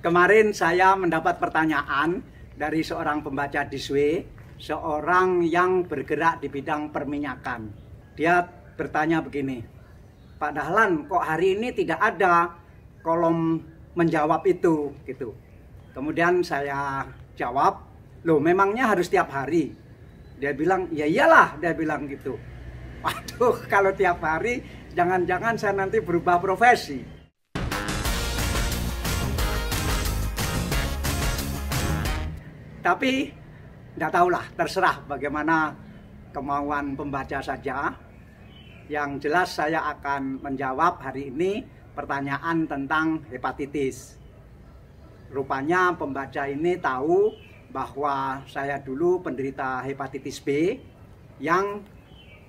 Kemarin saya mendapat pertanyaan dari seorang pembaca Diswe, seorang yang bergerak di bidang perminyakan. Dia bertanya begini, Pak Dahlan, kok hari ini tidak ada kolom menjawab itu gitu. Kemudian saya jawab, loh memangnya harus tiap hari? Dia bilang, ya iyalah, dia bilang gitu. Waduh, kalau tiap hari jangan-jangan saya nanti berubah profesi. Tapi tidak tahulah, terserah bagaimana kemauan pembaca saja. Yang jelas saya akan menjawab hari ini pertanyaan tentang hepatitis. Rupanya pembaca ini tahu bahwa saya dulu penderita hepatitis B yang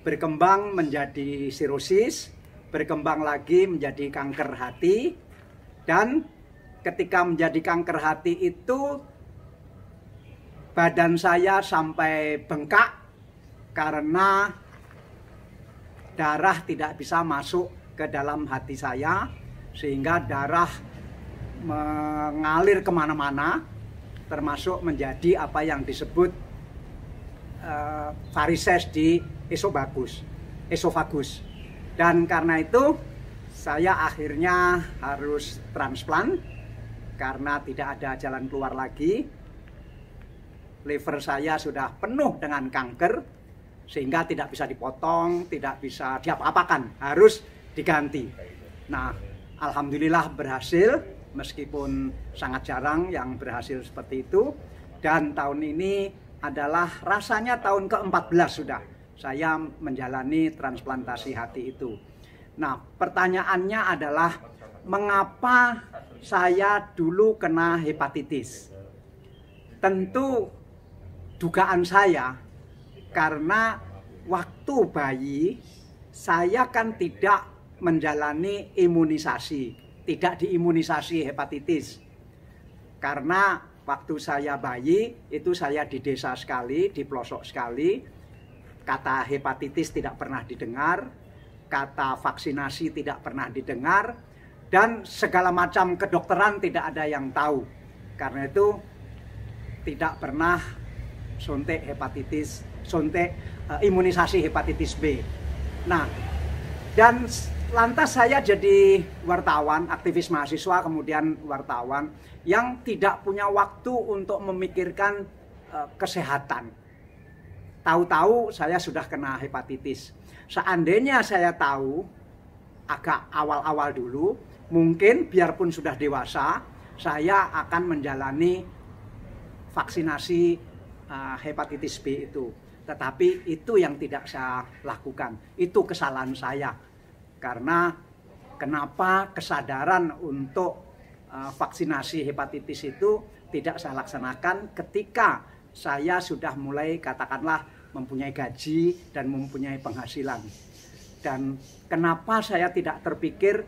berkembang menjadi sirosis, berkembang lagi menjadi kanker hati, dan ketika menjadi kanker hati itu badan saya sampai bengkak karena darah tidak bisa masuk ke dalam hati saya, sehingga darah mengalir kemana-mana, termasuk menjadi apa yang disebut varises di esofagus. Dan karena itu saya akhirnya harus transplant karena tidak ada jalan keluar lagi. Liver saya sudah penuh dengan kanker sehingga tidak bisa dipotong, tidak bisa diapa-apakan, harus diganti. Nah, alhamdulillah berhasil, meskipun sangat jarang yang berhasil seperti itu. Dan tahun ini adalah rasanya tahun ke-14 sudah saya menjalani transplantasi hati itu. Nah, pertanyaannya adalah mengapa saya dulu kena hepatitis? Tentu dugaan saya karena waktu bayi saya kan tidak menjalani imunisasi, tidak diimunisasi hepatitis. Karena waktu saya bayi itu saya di desa sekali, di pelosok sekali, kata hepatitis tidak pernah didengar, kata vaksinasi tidak pernah didengar, dan segala macam kedokteran tidak ada yang tahu. Karena itu tidak pernah suntik imunisasi hepatitis B. Nah, dan lantas saya jadi wartawan, aktivis mahasiswa, kemudian wartawan yang tidak punya waktu untuk memikirkan kesehatan. Tahu-tahu saya sudah kena hepatitis. Seandainya saya tahu agak awal-awal dulu, mungkin biarpun sudah dewasa, saya akan menjalani vaksinasi hepatitis B itu. Tetapi itu yang tidak saya lakukan. Itu kesalahan saya. Karena kenapa kesadaran untuk vaksinasi hepatitis itu tidak saya laksanakan ketika saya sudah mulai katakanlah mempunyai gaji dan mempunyai penghasilan. Dan kenapa saya tidak terpikir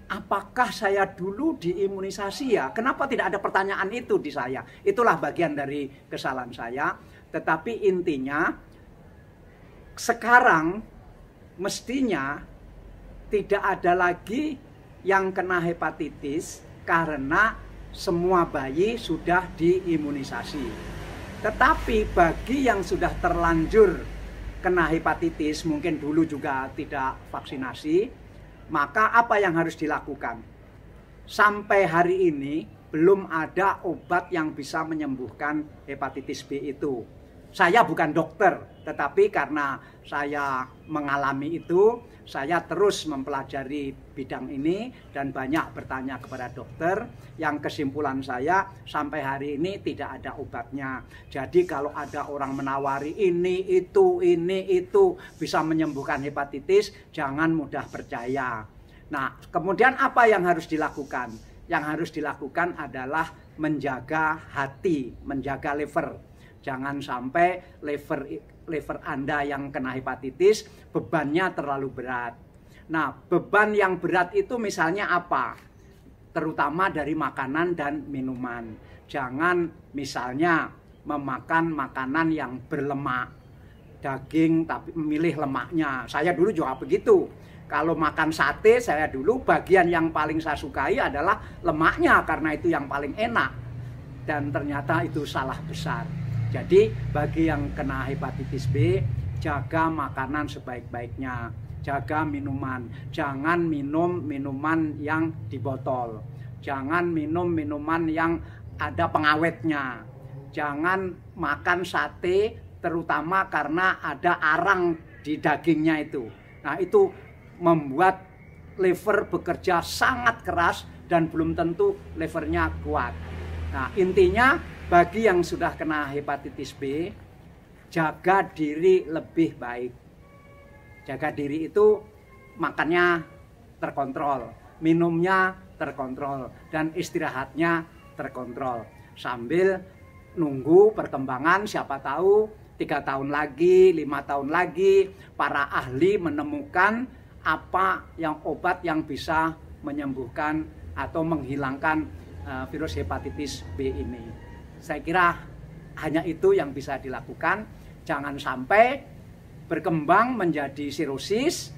apakah saya dulu diimunisasi ya? Kenapa tidak ada pertanyaan itu di saya? Itulah bagian dari kesalahan saya. Tetapi intinya sekarang mestinya tidak ada lagi yang kena hepatitis karena semua bayi sudah diimunisasi. Tetapi bagi yang sudah terlanjur kena hepatitis, mungkin dulu juga tidak vaksinasi, maka apa yang harus dilakukan? Sampai hari ini belum ada obat yang bisa menyembuhkan hepatitis B itu. Saya bukan dokter, tetapi karena saya mengalami itu, saya terus mempelajari bidang ini dan banyak bertanya kepada dokter. Yang kesimpulan saya sampai hari ini tidak ada obatnya. Jadi kalau ada orang menawari ini itu bisa menyembuhkan hepatitis, jangan mudah percaya. Nah, kemudian apa yang harus dilakukan? Yang harus dilakukan adalah menjaga hati, menjaga liver. Jangan sampai liver Anda yang kena hepatitis bebannya terlalu berat. Nah, beban yang berat itu misalnya apa? Terutama dari makanan dan minuman. Jangan misalnya memakan makanan yang berlemak, daging tapi memilih lemaknya. Saya dulu juga begitu. Kalau makan sate, saya dulu bagian yang paling saya sukai adalah lemaknya karena itu yang paling enak. Dan ternyata itu salah besar. Jadi bagi yang kena hepatitis B, jaga makanan sebaik-baiknya, jaga minuman. Jangan minum minuman yang di botol. Jangan minum minuman yang ada pengawetnya. Jangan makan sate terutama karena ada arang di dagingnya itu. Nah, itu membuat liver bekerja sangat keras dan belum tentu livernya kuat. Nah, intinya bagi yang sudah kena hepatitis B, jaga diri lebih baik. Jaga diri itu makannya terkontrol, minumnya terkontrol, dan istirahatnya terkontrol. Sambil nunggu perkembangan, siapa tahu 3 tahun lagi, 5 tahun lagi, para ahli menemukan apa yang obat yang bisa menyembuhkan atau menghilangkan virus hepatitis B ini. Saya kira hanya itu yang bisa dilakukan. Jangan sampai berkembang menjadi sirosis,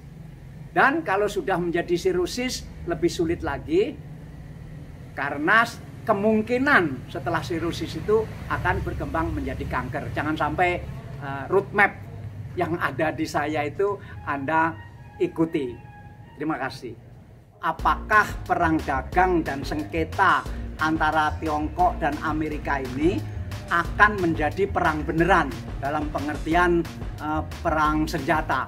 dan kalau sudah menjadi sirosis lebih sulit lagi karena kemungkinan setelah sirosis itu akan berkembang menjadi kanker. Jangan sampai roadmap yang ada di saya itu Anda ikuti. Terima kasih. Apakah perang dagang dan sengketa antara Tiongkok dan Amerika ini akan menjadi perang beneran dalam pengertian perang senjata?